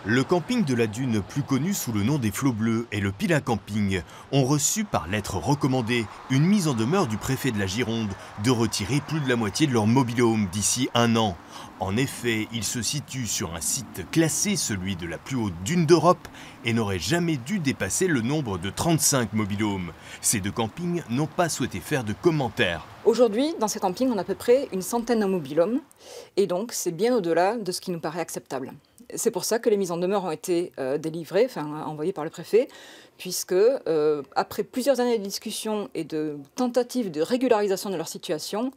Le camping de la Dune, plus connu sous le nom des Flots Bleus, et le Pilat Camping ont reçu par lettre recommandée une mise en demeure du préfet de la Gironde de retirer plus de la moitié de leur mobil-home d'ici un an. En effet, ils se situent sur un site classé, celui de la plus haute dune d'Europe, et n'auraient jamais dû dépasser le nombre de 35 mobil-homes. Ces deux campings n'ont pas souhaité faire de commentaires. Aujourd'hui, dans ces campings, on a à peu près une centaine de mobil-homes, et donc c'est bien au-delà de ce qui nous paraît acceptable. C'est pour ça que les mises en demeure ont été délivrées, envoyées par le préfet, puisque après plusieurs années de discussions et de tentatives de régularisation de leur situation,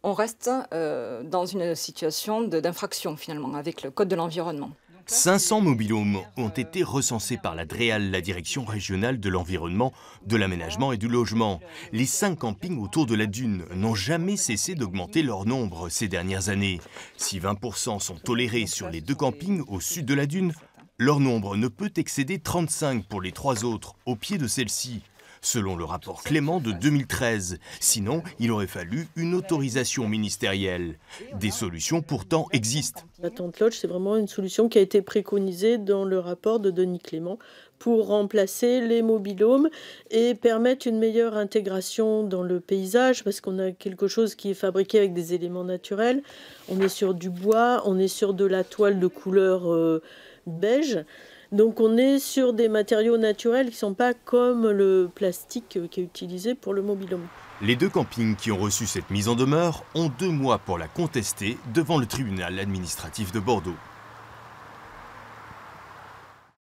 on reste dans une situation d'infraction finalement avec le Code de l'environnement. 500 mobil-homes ont été recensés par la DREAL, la Direction régionale de l'environnement, de l'aménagement et du logement. Les 5 campings autour de la dune n'ont jamais cessé d'augmenter leur nombre ces dernières années. Si 20% sont tolérés sur les 2 campings au sud de la dune, leur nombre ne peut excéder 35 pour les 3 autres, au pied de celle-ci. Selon le rapport Clément de 2013. Sinon, il aurait fallu une autorisation ministérielle. Des solutions pourtant existent. La tente lodge, c'est vraiment une solution qui a été préconisée dans le rapport de Denis Clément pour remplacer les mobil-homes et permettre une meilleure intégration dans le paysage, parce qu'on a quelque chose qui est fabriqué avec des éléments naturels. On est sur du bois, on est sur de la toile de couleur beige. Donc on est sur des matériaux naturels qui ne sont pas comme le plastique qui est utilisé pour le mobil-home. Les 2 campings qui ont reçu cette mise en demeure ont 2 mois pour la contester devant le tribunal administratif de Bordeaux.